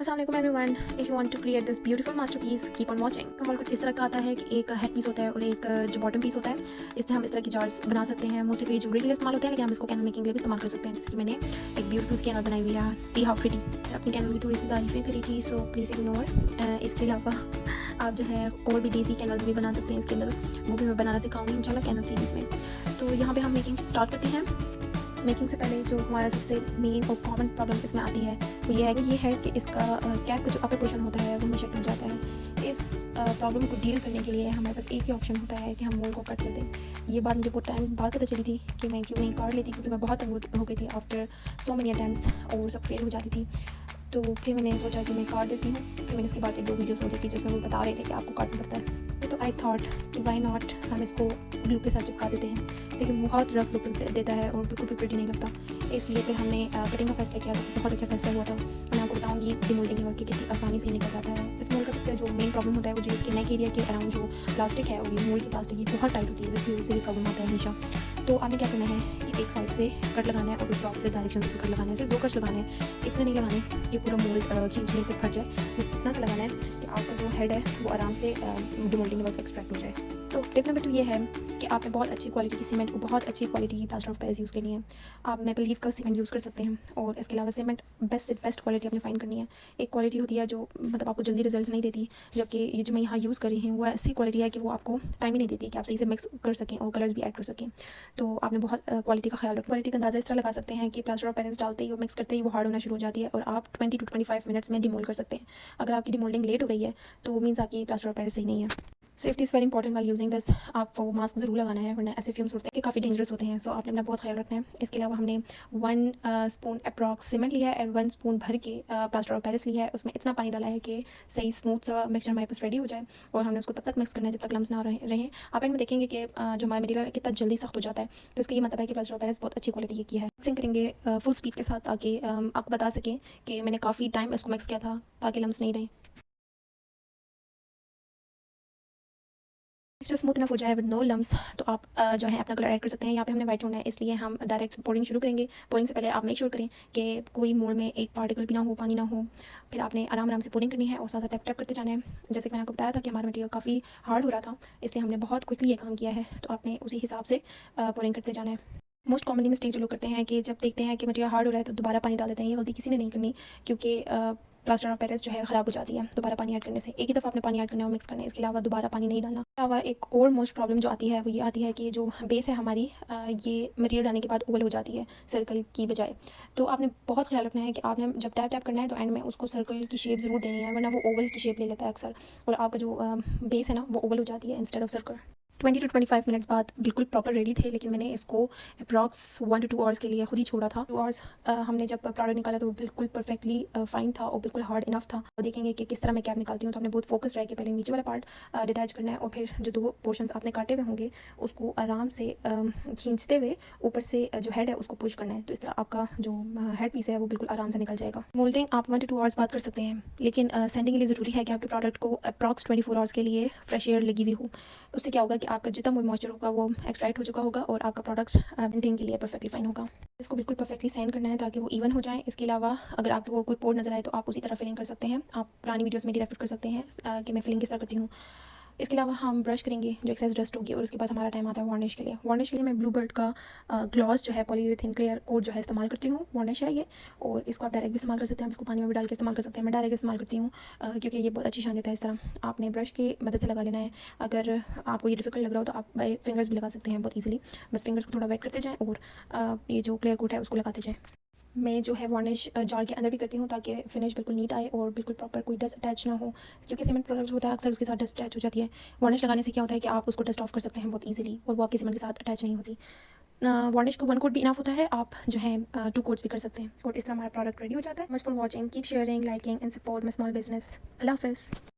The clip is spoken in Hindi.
Assalamualaikum everyone. If you want to create this beautiful masterpiece, keep on watching. कमल कुछ इस तरह का आता है कि एक हेड पीस होता है और एक जो बॉटम पीस होता है। इससे हम इस तरह की जार्स बना सकते हैं। मोस्टली ये ज्वेलरी के लिए इस्तेमाल होते हैं, लेकिन हम इसको कैंडल मेकिंग के लिए भी इस्तेमाल कर सकते हैं। जैसे कि मैंने एक ब्यूटीफुल कैंडल बनाई हुई है, सी हाउ प्रिटी। अपनी कैंडल की थोड़ी सी तारीफें करी थी, सो प्लीज़ इग्नोर। इसके अलावा आप जो है और भी देसी कैंडल्स भी बना सकते हैं इसके अंदर, वो भी मैं बनाना सिखाऊंगी इंशाल्लाह कैंडल सीरीज़ में। तो यहाँ पे हम मेकिंग स्टार्ट करते हैं। मेकिंग से पहले जो हमारा सबसे मेन और कॉमन प्रॉब्लम इसमें आती है वो ये है कि इसका कैप का जो अपर पोर्शन होता है वो हमेशा टूट जाता है। इस प्रॉब्लम को डील करने के लिए हमारे पास एक ही ऑप्शन होता है कि हम मोल्ड को कट कर दें। ये बात मुझे बहुत टाइम बाद पता चली थी कि मैं क्यों नहीं काट लेती, क्योंकि मैं बहुत हो गई थी आफ्टर सो मेनी अटैम्प्ट्स और सब फेल हो जाती थी। तो फिर मैंने सोचा कि मैं काट देती हूँ। फिर मैंने इसके बाद एक दो वीडियोस होती थी जिसमें वो बता रहे थे कि आपको काटना पड़ता है। तो आई थॉट कि वाई नॉट हम इसको ग्लू के साथ चिपका देते हैं, लेकिन बहुत रफ लुक देता है और बिल्कुल भी प्रिटी नहीं लगता। इसलिए फिर हमने कटिंग का फैसला किया। बहुत अच्छा फैसला हुआ था। मैं आपको बताऊँगी डिमोल्डिंग वर्क कितनी आसानी से निकल जाता है। इस मोल्ड का सबसे जो मेन प्रॉब्लम होता है वो जो इसके नेक एरिया के अराउंड जो प्लास्टिक है और ये मोल्ड की प्लास्टिक ये बहुत टाइट होती है, जिसकी वजह से भी प्रॉब्लम आता है हमेशा। तो आपने क्या करना है कि एक साइड से कट लगाना है और उसके ऑपोजिट डायरेक्शन से भी कट लगाना है। सिर्फ 2 कट लगाने हैं, इतना नहीं लगाने कि पूरा मोल्ड खींचने से फट जाए। बस इतना से लगाना है कि आपका जो हेड है वो आराम से डिमोल्डिंग वर्क एक्सट्रैक्ट हो जाए। तो टिप नंबर 2 ये है कि आपने बहुत अच्छी क्वालिटी की सीमेंट को बहुत अच्छी क्वालिटी की प्लास्टर ऑफ पेरिस यूज़ करनी है। आप मैपल लीफ का सीमेंट यूज़ कर सकते हैं और इसके अलावा सीमेंट बेस्ट से बेस्ट क्वालिटी आपने फाइंड करनी है। एक क्वालिटी होती है जो मतलब आपको जल्दी रिजल्ट्स नहीं देती, जबकि ये जो मैं यहाँ यूज़ कर रही हूँ वो ऐसी क्वालिटी है कि वो आपको टाइम ही नहीं देती कि आप सही से मिक्स कर सकें और कलर्स भी ऐड कर सकें। तो आपने बहुत क्वालिटी का ख्याल रखना। क्वालिटी का अंदाज़ा इस तरह लगा सकते हैं कि प्लास्टर ऑफ पेरिस डालते ही और मिक्स करते ही वो हार्ड होना शुरू हो जाती है और आप 20 to 25 मिनट्स में डिमोल्ड कर सकते हैं। अगर आपकी डिमोल्डिंग लेट हो रही है तो मीन्स आपकी प्लास्टर ऑफ पेरिस सही नहीं है। सेफ्टी इज़ वेरी इंपॉर्टेंट वाल यूजिंग दिस। आपको मास्क ज़रूर लगाना है, वरना ऐसे फ्यूम्स होते हैं कि काफ़ी डेंजरस होते हैं। सो आपने अपना बहुत ख्याल रखना है। इसके अलावा हमने 1 स्पून अप्रॉक्स सीमेंट लिया है एंड 1 स्पून भर के प्लास्टर ऑफ पेरिस लिया है। उसमें इतना पानी डाला है कि सही स्मूथ सा मिक्सचर हमारे पास रेडी हो जाए और हमने उसको तब तक मिक्स करना है जब तक लम्स ना रहें। आप एंड में देखेंगे कि जो हमारा मटेरियल कितना जल्दी सख्त हो जाता है। तो इसका ये मतलब है कि प्लास्टर ऑफ पेरिस बहुत अच्छी क्वालिटी की है। मिक्सिंग करेंगे फुल स्पीड के साथ ताकि आपको बता सकें कि मैंने काफ़ी टाइम इसको मिक्स किया था ताकि लम्स नहीं रहें। मिक्सचर स्मूथ इनफ हो जाए विद नो लम्स तो आप जो है अपना कलर ऐड कर सकते हैं। यहाँ पे हमने वाइट चुना है, इसलिए हम डायरेक्ट पोरिंग शुरू करेंगे। पोरिंग से पहले आप मेक श्योर करें कि कोई मोल्ड में एक पार्टिकल भी ना हो, पानी ना हो। फिर आपने आराम आराम से पोरिंग करनी है और साथ साथ टैप टैप करते जाना है। जैसे कि मैंने आपको बताया था कि हमारा मटेरियल काफ़ी हार्ड हो रहा था, इसलिए हमने बहुत क्विकली ये काम किया है। तो आपने उसी हिसाब से पोरिंग करते जाना है। मोस्ट कॉमनली मिस्टेक जो लोग करते हैं कि जब देखते हैं कि मटेरियल हार्ड हो रहा है तो दोबारा पानी डाल देते हैं। ये गलती किसी ने नहीं करनी, क्योंकि प्लास्टर ऑफ पेरिस जो है ख़राब हो जाती है दोबारा पानी ऐड करने से। एक ही दफ़ा आपने पानी ऐड करना है और मिक्स करना है, इसके अलावा दोबारा पानी नहीं डालना। इसके अलावा एक और मोस्ट प्रॉब्लम जो आती है वो ये आती है कि जो बेस है हमारी ये मटेरियल डालने के बाद ओवल हो जाती है सर्कल की बजाय। तो आपने बहुत ख्याल रखना है कि आपने जब टैप टैप करना है तो एंड में उसको सर्कल की शेप ज़रूर देनी है, वरना वो ओवल की शेप ले लेता है अक्सर और आपका जो बेस है ना वो ओवल हो जाती है instead of circle. 20 to 25 minutes बाद बिल्कुल प्रॉपर रेडी थे, लेकिन मैंने इसको अप्रॉक्स 1 to 2 आवर्स के लिए खुद ही छोड़ा था। 2 आवर्स हमने जब प्रोडक्ट निकाला तो वो बिल्कुल परफेक्टली फाइन था और बिल्कुल हार्ड इनफ था। और देखेंगे कि किस तरह मैं कैप निकालती हूँ। तो हमने बहुत फोकस रह के पहले नीचे वाला पार्ट डिटैच करना है और फिर जो 2 पोर्शंस आपने काटे हुए होंगे उसको आराम से खींचते हुए ऊपर से जो हेड है उसको पुश करना है। तो इस तरह आपका जो हेड पीस है वो बिल्कुल आराम से निकल जाएगा। मोल्डिंग आप 1 to 2 आवर्स बाद कर सकते हैं, लेकिन सेंडिंग के लिए ज़रूरी है कि आपके प्रोडक्ट को अप्रॉक्स 24 आवर्स के लिए फ्रेश एयर लगी हुई हो। उससे क्या होगा कि आपका जितना मॉइस्चर होगा वो एक्सट्रैक्ट हो चुका होगा और आपका प्रोडक्ट प्रिंटिंग के लिए परफेक्टली फाइन होगा। इसको बिल्कुल परफेक्टली सैंड करना है ताकि वो इवन हो जाए। इसके अलावा अगर आपको कोई पोर नजर आए तो आप उसी तरह फिलिंग कर सकते हैं। आप पुरानी वीडियोस में रेफर कर सकते हैं कि मैं फिलिंग किस तरह करती हूँ। इसके अलावा हम ब्रश करेंगे जो एक्सेस डस्ट होगी और उसके बाद हमारा टाइम आता है वार्निश के लिए। वार्निश के लिए मैं ब्लूबर्ड का ग्लॉस जो है पॉलीयूरेथेन क्लियर कोट जो है इस्तेमाल करती हूँ। वार्निश है ये, और इसको आप डायरेक्ट भी इस्तेमाल कर सकते हैं, इसको पानी में भी डाल के इस्तेमाल कर सकते हैं। मैं डायरेक्ट इस्तेमाल करती हूँ क्योंकि ये बहुत अच्छी शान देता है। इस तरह आपने ब्रश की मदद से लगा लेना है। अगर आपको ये डिफिकल्ट लग रहा हो तो आप बाय फिंगर्स भी लगा सकते हैं बहुत ईजिली। बस फिंगर्स को थोड़ा वेट करते जाएँ और ये जो क्लियर कोट है उसको लगाते जाएँ। मैं जो है वार्निश जार के अंदर भी करती हूँ ताकि फिनिश बिल्कुल नीट आए और बिल्कुल प्रॉपर कोई डस्ट अटैच ना हो, क्योंकि सीमेंट प्रोडक्ट होता है अक्सर उसके साथ डस्ट अटैच हो जाती है। वार्निश लगाने से क्या होता है कि आप उसको डस्ट ऑफ कर सकते हैं बहुत इजीली और वो आपके सीमेंट के साथ अटैच नहीं होती। वार्निश को 1 कोट भी इनफ होता है, आप जो है 2 कोट्स भी कर सकते हैं और इस तरह हमारा प्रोडक्ट रेडी हो जाता है। Much for watching, keep sharing, liking and support my small business. अल्लाह हाफिज़।